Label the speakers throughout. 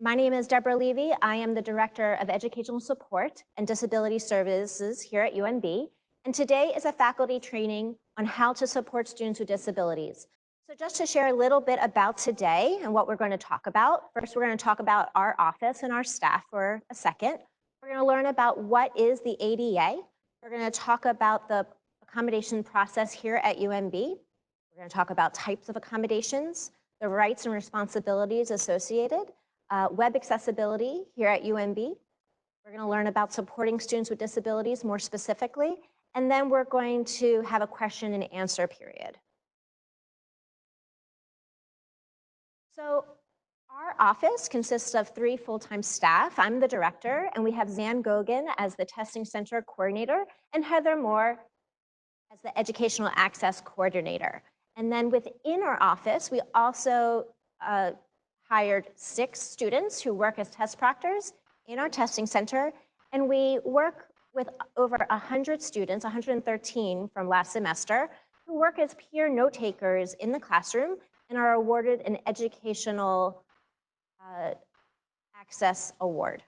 Speaker 1: My name is Deborah Levy. I am the Director of Educational Support and Disability Services here at UMB. And today is a faculty training on how to support students with disabilities. So just to share a little bit about today and what we're going to talk about. First, we're going to talk about our office and our staff for a second. We're going to learn about what is the ADA. We're going to talk about the accommodation process here at UMB. We're going to talk about types of accommodations, the rights and responsibilities associated, web accessibility here at UMB. We're going to learn about supporting students with disabilities more specifically, and then we're going to have a question and answer period. So our office consists of 3 full-time staff. I'm the director, and we have Zan Gogan as the testing center coordinator and Heather Moore as the educational access coordinator. And then within our office, we also hired 6 students who work as test proctors in our testing center, and we work with over 100 students, 113 from last semester, who work as peer note takers in the classroom and are awarded an educational access award.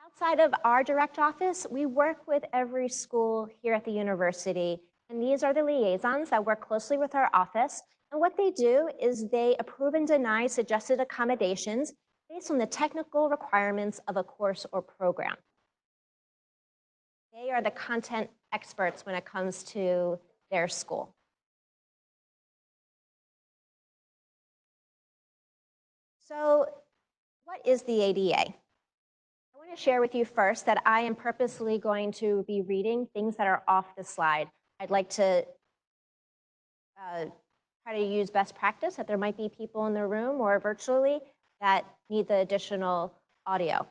Speaker 1: Outside of our direct office, we work with every school here at the university, and these are the liaisons that work closely with our office. And what they do is they approve and deny suggested accommodations based on the technical requirements of a course or program. They are the content experts when it comes to their school. So, what is the ADA? I want to share with you first that I am purposely going to be reading things that are off the slide. I'd like to try to use best practice, that there might be people in the room or virtually that need the additional audio.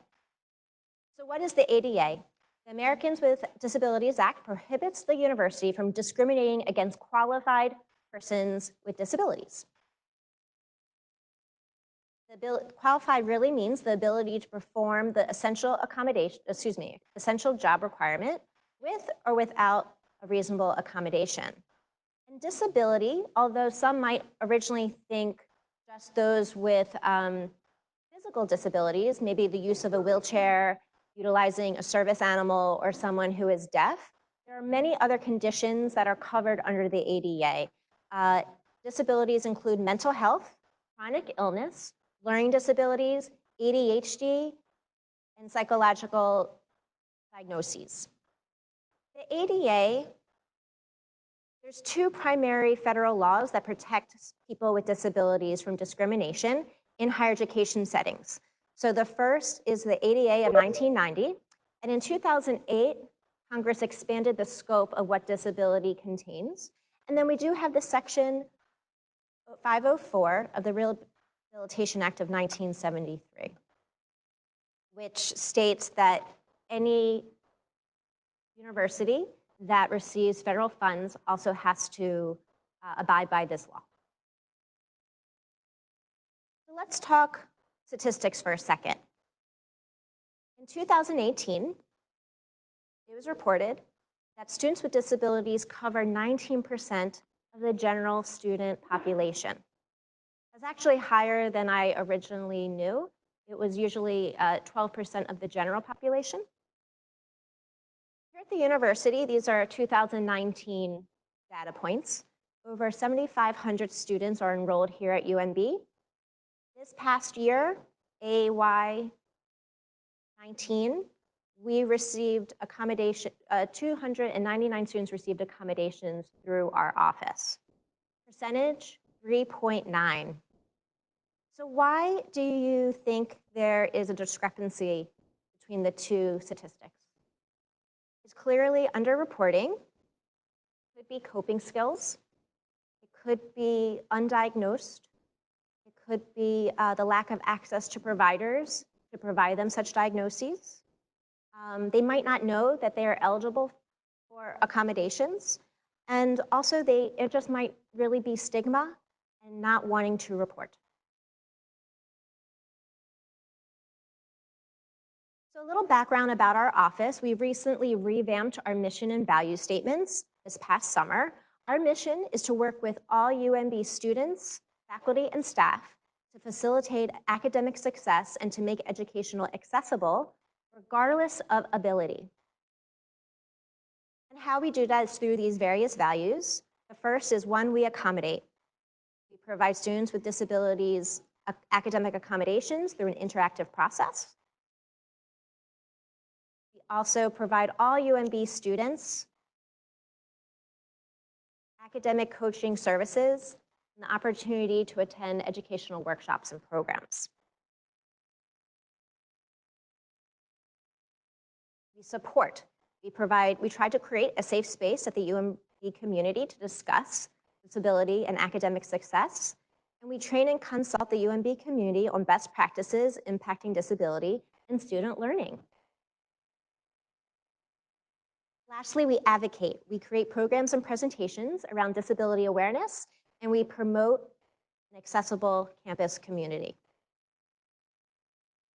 Speaker 1: So what is the ADA? The Americans with Disabilities Act prohibits the university from discriminating against qualified persons with disabilities. Qualified really means the ability to perform the essential job requirement with or without a reasonable accommodation. And disability, although some might originally think just those with physical disabilities, maybe the use of a wheelchair, utilizing a service animal, or someone who is deaf, there are many other conditions that are covered under the ADA. Disabilities include mental health, chronic illness, learning disabilities, ADHD, and psychological diagnoses. The ADA, there's 2 primary federal laws that protect people with disabilities from discrimination in higher education settings. So the first is the ADA of 1990, and in 2008, Congress expanded the scope of what disability contains. And then we do have the section 504 of the Rehabilitation Act of 1973, which states that any university that receives federal funds also has to abide by this law. So let's talk statistics for a second. In 2018, it was reported that students with disabilities cover 19% of the general student population. That's actually higher than I originally knew. It was usually 12% of the general population. Here at the university, these are 2019 data points. Over 7,500 students are enrolled here at UMB. This past year, AY 19, we received accommodation, 299 students received accommodations through our office. Percentage, 3.9. So why do you think there is a discrepancy between the 2 statistics? It's clearly underreporting. It could be coping skills. It could be undiagnosed. It could be the lack of access to providers to provide them such diagnoses. They might not know that they are eligible for accommodations. And also, it just might really be stigma and not wanting to report. So a little background about our office. We recently revamped our mission and value statements this past summer. Our mission is to work with all UMB students, faculty, and staff to facilitate academic success and to make educational accessible regardless of ability. And how we do that is through these various values. The first is one, we accommodate. We provide students with disabilities academic accommodations through an interactive process. We also provide all UMB students academic coaching services and the opportunity to attend educational workshops and programs. We support. We try to create a safe space at the UMB community to discuss disability and academic success. And we train and consult the UMB community on best practices impacting disability and student learning. Lastly, we advocate. We create programs and presentations around disability awareness, and we promote an accessible campus community.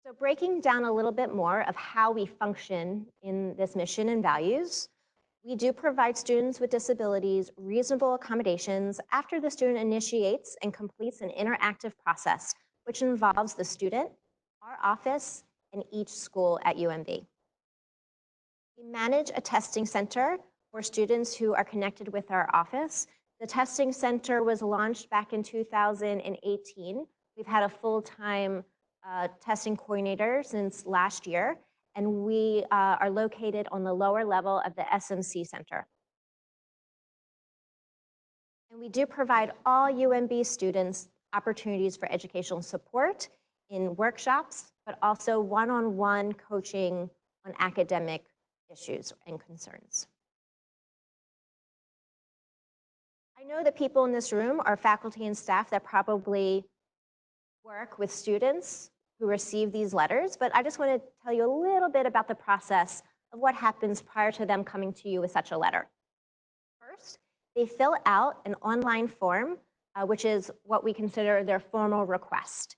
Speaker 1: So breaking down a little bit more of how we function in this mission and values, we do provide students with disabilities reasonable accommodations after the student initiates and completes an interactive process, which involves the student, our office, and each school at UMB. We manage a testing center for students who are connected with our office. The testing center was launched back in 2018. We've had a full-time testing coordinator since last year, and we are located on the lower level of the SMC Center. And we do provide all UMB students opportunities for educational support in workshops, but also one-on-one coaching on academic issues and concerns. I know that people in this room are faculty and staff that probably work with students who receive these letters, but I just want to tell you a little bit about the process of what happens prior to them coming to you with such a letter. First, they fill out an online form, which is what we consider their formal request.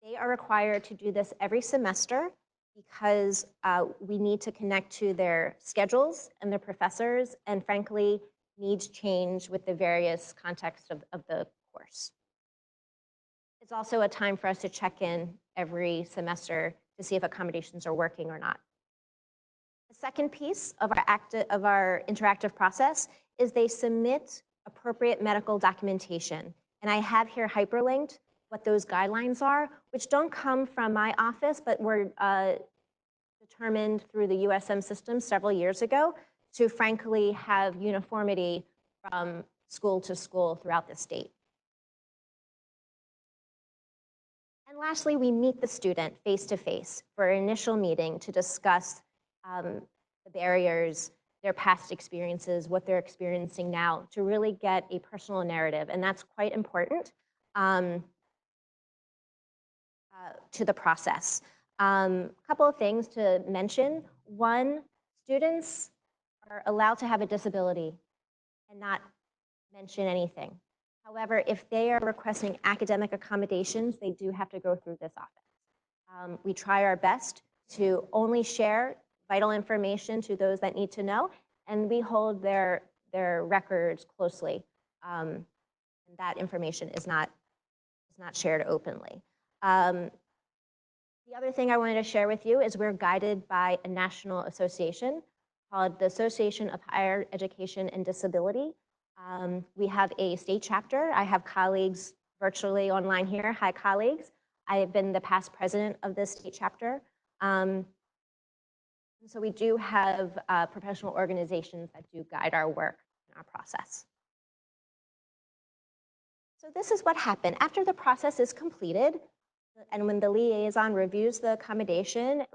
Speaker 1: They are required to do this every semester because we need to connect to their schedules and their professors, and frankly, needs change with the various contexts of the course. It's also a time for us to check in every semester to see if accommodations are working or not. The second piece of our interactive process is they submit appropriate medical documentation. And I have here hyperlinked what those guidelines are, which don't come from my office, but were determined through the USM system several years ago to frankly have uniformity from school to school throughout the state. And lastly, we meet the student face-to-face for an initial meeting to discuss the barriers, their past experiences, what they're experiencing now, to really get a personal narrative. And that's quite important to the process. A couple of things to mention. One, students are allowed to have a disability and not mention anything. However, if they are requesting academic accommodations, they do have to go through this office. We try our best to only share vital information to those that need to know, and we hold their records closely. And that information is not shared openly. The other thing I wanted to share with you is we're guided by a national association called the Association of Higher Education and Disability. We have a state chapter. I have colleagues virtually online here. Hi, colleagues. I have been the past president of this state chapter. So we do have professional organizations that do guide our work and our process. So this is what happened. After the process is completed, and when the liaison reviews the accommodation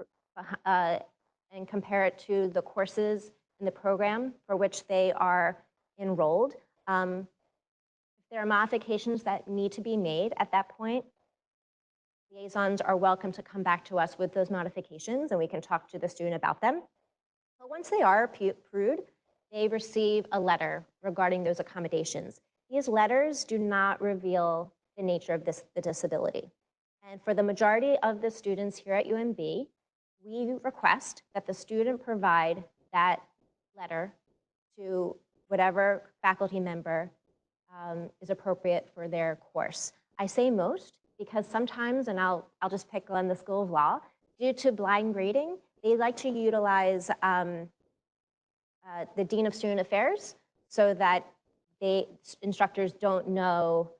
Speaker 1: and compare it to the courses in the program for which they are enrolled, if there are modifications that need to be made at that point, liaisons are welcome to come back to us with those modifications, and we can talk to the student about them. But once they are approved, they receive a letter regarding those accommodations. These letters do not reveal the nature of the disability. And for the majority of the students here at UMB, we request that the student provide that letter to whatever faculty member is appropriate for their course. I say most because sometimes, and I'll just pick on the School of Law, due to blind grading, they like to utilize the Dean of Student Affairs so that instructors don't know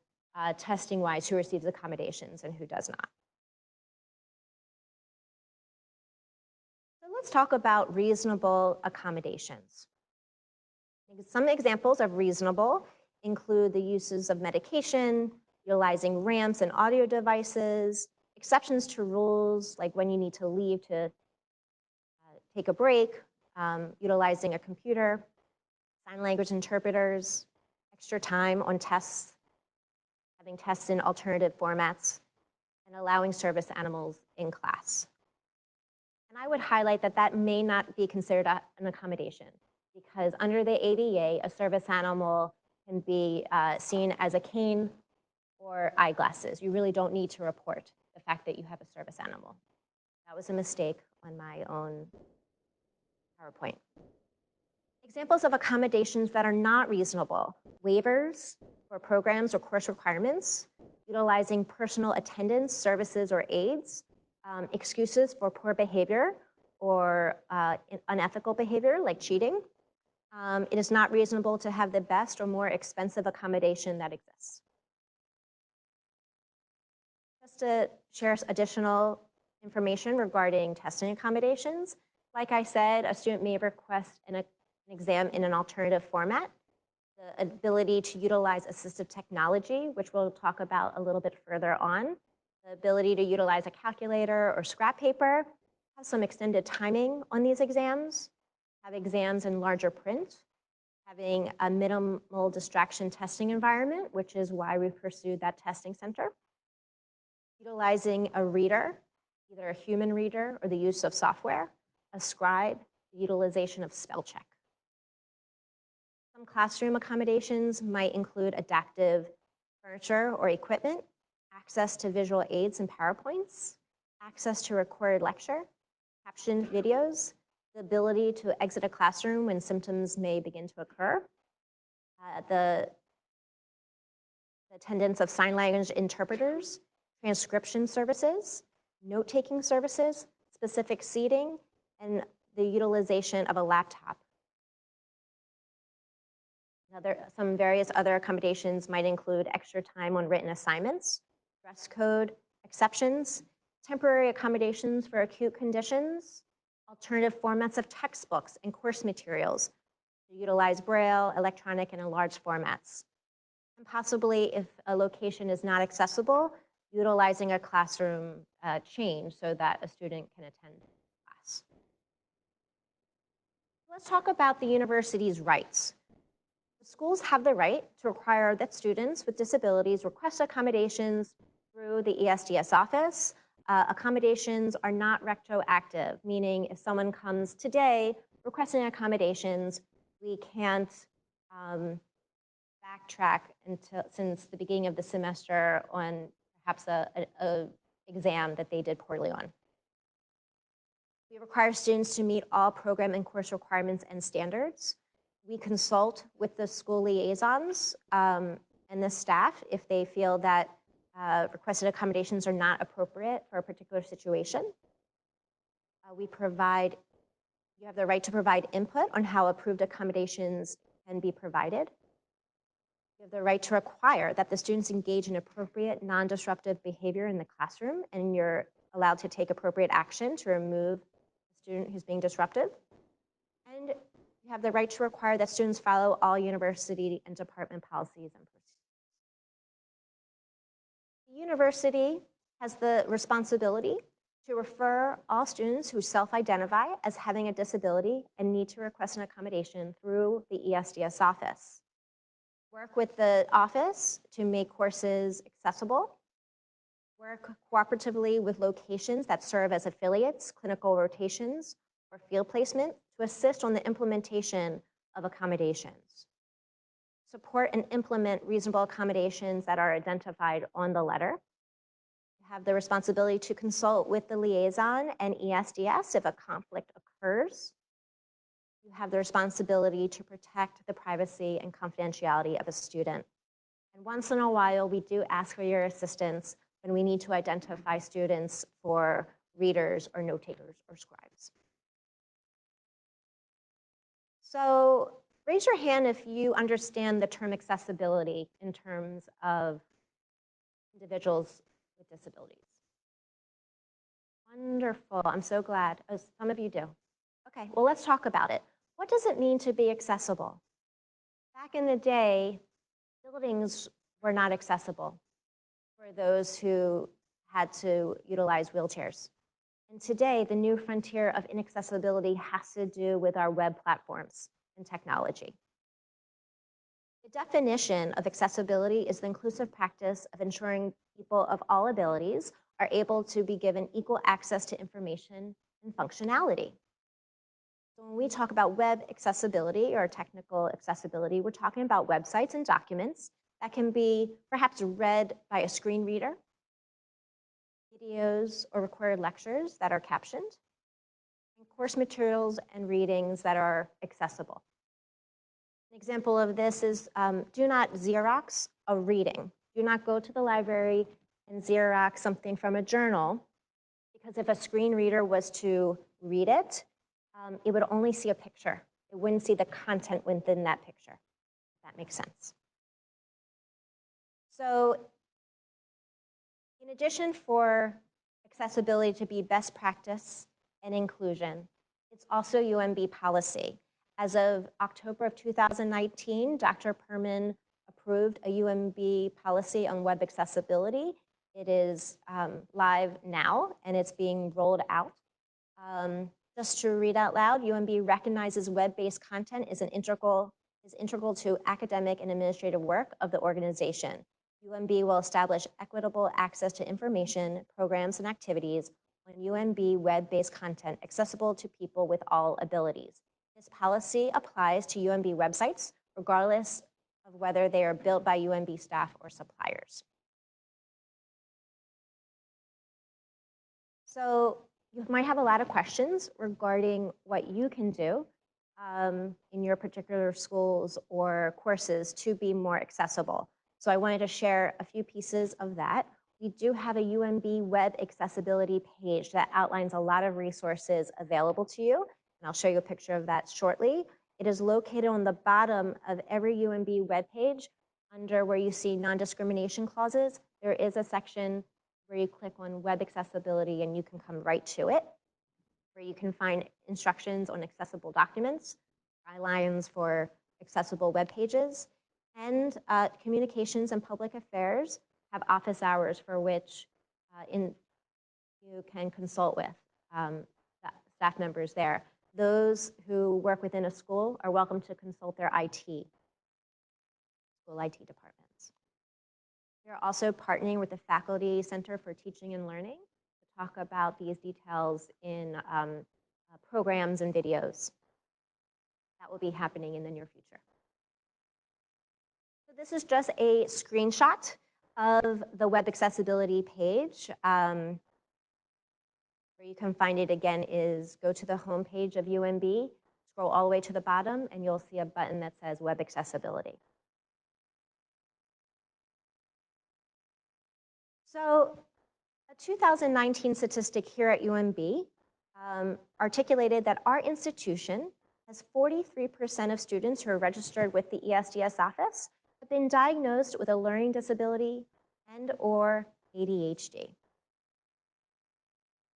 Speaker 1: testing-wise who receives accommodations and who does not. So let's talk about reasonable accommodations. Some examples of reasonable include the uses of medication, utilizing ramps and audio devices, exceptions to rules like when you need to leave to take a break, utilizing a computer, sign language interpreters, extra time on tests, having tests in alternative formats, and allowing service animals in class. And I would highlight that that may not be considered an accommodation because under the ADA, a service animal can be seen as a cane or eyeglasses. You really don't need to report the fact that you have a service animal. That was a mistake on my own PowerPoint. Examples of accommodations that are not reasonable: waivers for programs or course requirements, utilizing personal attendance, services, or aids, excuses for poor behavior or unethical behavior like cheating. It is not reasonable to have the best or more expensive accommodation that exists. Just to share additional information regarding testing accommodations, like I said, a student may request an exam in an alternative format. The ability to utilize assistive technology, which we'll talk about a little bit further on. The ability to utilize a calculator or scrap paper, have some extended timing on these exams, have exams in larger print, having a minimal distraction testing environment, which is why we pursued that testing center. Utilizing a reader, either a human reader or the use of software, a scribe, the utilization of spell check. Some classroom accommodations might include adaptive furniture or equipment, access to visual aids and PowerPoints, access to recorded lecture, captioned videos, the ability to exit a classroom when symptoms may begin to occur, the attendance of sign language interpreters, transcription services, note-taking services, specific seating, and the utilization of a laptop. Some various other accommodations might include extra time on written assignments, dress code exceptions, temporary accommodations for acute conditions, alternative formats of textbooks and course materials to utilize Braille, electronic, and enlarged formats. And possibly, if a location is not accessible, utilizing a classroom change so that a student can attend class. Let's talk about the university's rights. The schools have the right to require that students with disabilities request accommodations through the ESDS office. Accommodations are not retroactive, meaning if someone comes today requesting accommodations, we can't backtrack since the beginning of the semester on perhaps a exam that they did poorly on. We require students to meet all program and course requirements and standards. We consult with the school liaisons and the staff if they feel that requested accommodations are not appropriate for a particular situation. You have the right to provide input on how approved accommodations can be provided. You have the right to require that the students engage in appropriate non-disruptive behavior in the classroom, and you're allowed to take appropriate action to remove the student who's being disruptive. And you have the right to require that students follow all university and department policies and procedures. The university has the responsibility to refer all students who self-identify as having a disability and need to request an accommodation through the ESDS office. Work with the office to make courses accessible. Work cooperatively with locations that serve as affiliates, clinical rotations, or field placement to assist on the implementation of accommodations. Support and implement reasonable accommodations that are identified on the letter. You have the responsibility to consult with the liaison and ESDS if a conflict occurs. You have the responsibility to protect the privacy and confidentiality of a student. And once in a while, we do ask for your assistance when we need to identify students for readers or note takers or scribes. So raise your hand if you understand the term accessibility in terms of individuals with disabilities. Wonderful, I'm so glad. Oh, some of you do. Okay, well, let's talk about it. What does it mean to be accessible? Back in the day, buildings were not accessible for those who had to utilize wheelchairs. And today, the new frontier of inaccessibility has to do with our web platforms and technology. The definition of accessibility is the inclusive practice of ensuring people of all abilities are able to be given equal access to information and functionality. So when we talk about web accessibility or technical accessibility, we're talking about websites and documents that can be perhaps read by a screen reader, videos or recorded lectures that are captioned, and course materials and readings that are accessible. An example of this is do not Xerox a reading. Do not go to the library and Xerox something from a journal, because if a screen reader was to read it, it would only see a picture. It wouldn't see the content within that picture. If that makes sense. So in addition for accessibility to be best practice and inclusion, it's also UMB policy. As of October of 2019, Dr. Perman approved a UMB policy on web accessibility. It is live now, and it's being rolled out. Just to read out loud, UMB recognizes web-based content is integral to academic and administrative work of the organization. UMB will establish equitable access to information, programs, and activities on UMB web-based content accessible to people with all abilities. This policy applies to UMB websites, regardless of whether they are built by UMB staff or suppliers. So you might have a lot of questions regarding what you can do in your particular schools or courses to be more accessible. So I wanted to share a few pieces of that. We do have a UMB web accessibility page that outlines a lot of resources available to you, and I'll show you a picture of that shortly. It is located on the bottom of every UMB web page under where you see non-discrimination clauses. There is a section where you click on web accessibility and you can come right to it, where you can find instructions on accessible documents, guidelines for accessible web pages, and communications and public affairs have office hours for which you can consult with staff members there. Those who work within a school are welcome to consult their school IT departments. We are also partnering with the Faculty Center for Teaching and Learning to talk about these details in programs and videos. That will be happening in the near future. So this is just a screenshot of the web accessibility page. Where you can find it again is go to the home page of UMB, scroll all the way to the bottom, and you'll see a button that says web accessibility. So a 2019 statistic here at UMB articulated that our institution has 43% of students who are registered with the ESDS office have been diagnosed with a learning disability and or ADHD.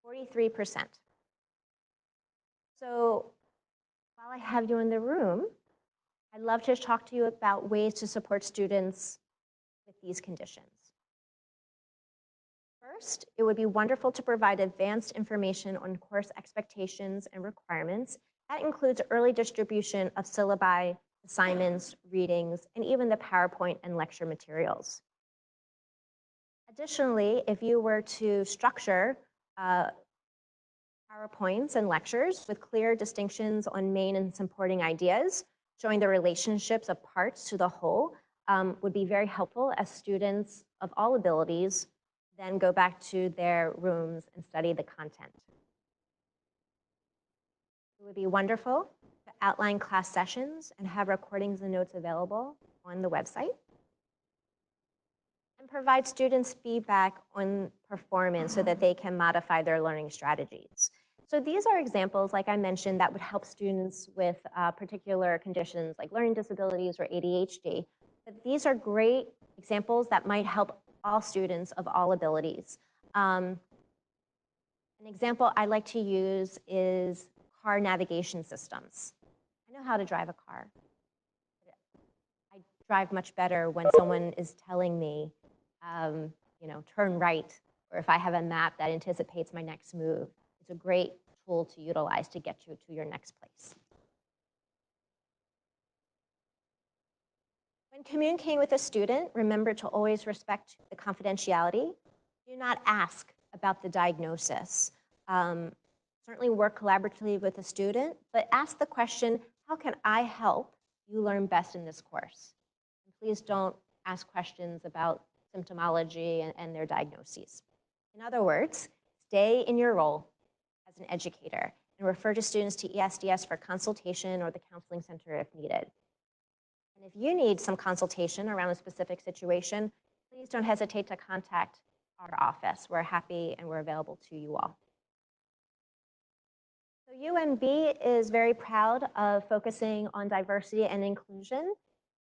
Speaker 1: 43%. So while I have you in the room, I'd love to talk to you about ways to support students with these conditions. First, it would be wonderful to provide advanced information on course expectations and requirements. That includes early distribution of syllabi, assignments, readings, and even the PowerPoint and lecture materials. Additionally, if you were to structure PowerPoints and lectures with clear distinctions on main and supporting ideas, showing the relationships of parts to the whole, would be very helpful as students of all abilities then go back to their rooms and study the content. It would be wonderful to outline class sessions and have recordings and notes available on the website. and provide students feedback on performance so that they can modify their learning strategies. So these are examples, like I mentioned, that would help students with particular conditions like learning disabilities or ADHD. But these are great examples that might help all students of all abilities. An example I like to use is car navigation systems. I know how to drive a car. I drive much better when someone is telling me, turn right, or if I have a map that anticipates my next move. It's a great tool to utilize to get you to your next place. When communicating with a student, remember to always respect the confidentiality. Do not ask about the diagnosis. Certainly work collaboratively with a student, but ask the question, how can I help you learn best in this course? And please don't ask questions about symptomology and their diagnoses. In other words, stay in your role as an educator and refer to students to ESDS for consultation or the counseling center if needed. And if you need some consultation around a specific situation, please don't hesitate to contact our office. We're happy and we're available to you all. So UMB is very proud of focusing on diversity and inclusion.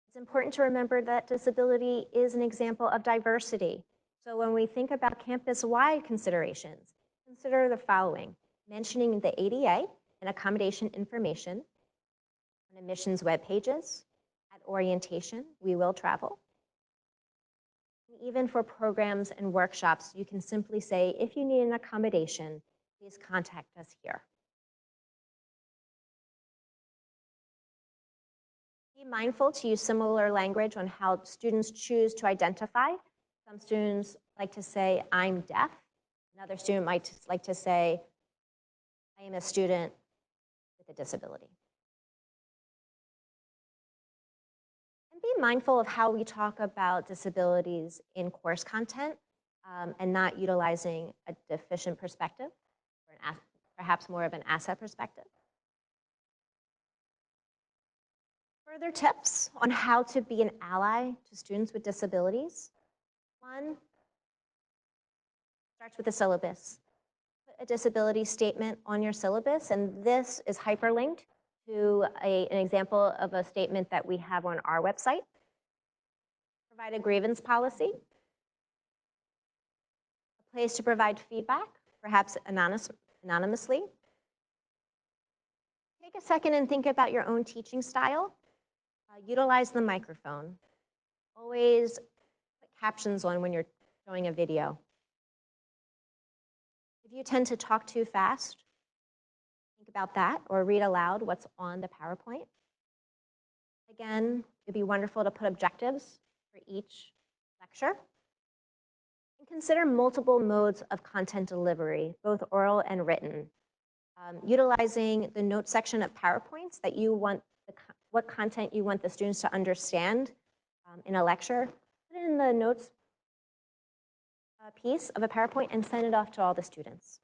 Speaker 1: It's important to remember that disability is an example of diversity. So when we think about campus-wide considerations, consider the following: mentioning the ADA and accommodation information on admissions web pages. At orientation, we will travel. And even for programs and workshops, you can simply say, if you need an accommodation, please contact us here. Be mindful to use similar language on how students choose to identify. Some students like to say, I'm deaf. Another student might like to say, I am a student with a disability. Be mindful of how we talk about disabilities in course content and not utilizing a deficient perspective, or perhaps more of an asset perspective. Further tips on how to be an ally to students with disabilities. One, starts with the syllabus. Put a disability statement on your syllabus, and this is hyperlinked to an example of a statement that we have on our website. Provide a grievance policy, a place to provide feedback, perhaps anonymously. Take a second and think about your own teaching style. Utilize the microphone. Always put captions on when you're showing a video. If you tend to talk too fast, think about that, or read aloud what's on the PowerPoint. Again, it'd be wonderful to put objectives for each lecture. And consider multiple modes of content delivery, both oral and written. Utilizing the notes section of PowerPoints that you want, what content you want the students to understand in a lecture. Put it in the notes piece of a PowerPoint and send it off to all the students.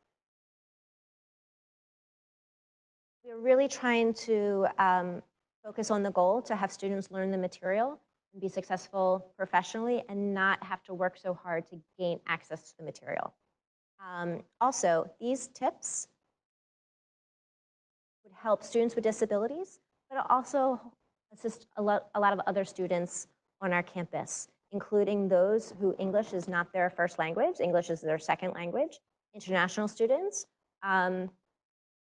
Speaker 1: We're really trying to focus on the goal to have students learn the material and be successful professionally and not have to work so hard to gain access to the material. Also, these tips would help students with disabilities, but also assist a lot of other students on our campus, including those who English is not their first language, English is their second language, international students,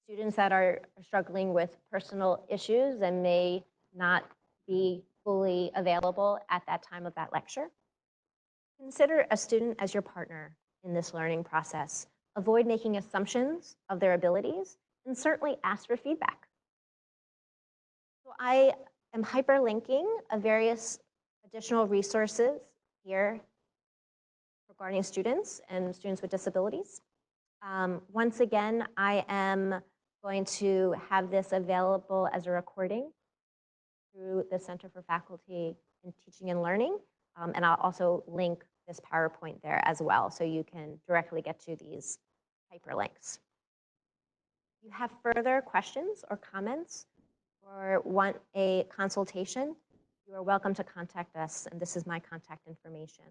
Speaker 1: students that are struggling with personal issues and may not be fully available at that time of that lecture. Consider a student as your partner in this learning process. Avoid making assumptions of their abilities, and certainly ask for feedback. So I am hyperlinking various additional resources here regarding students and students with disabilities. Once again, I am going to have this available as a recording through the Center for Faculty in Teaching and Learning, and I'll also link this PowerPoint there as well, so you can directly get to these hyperlinks. If you have further questions or comments or want a consultation, you are welcome to contact us, and this is my contact information.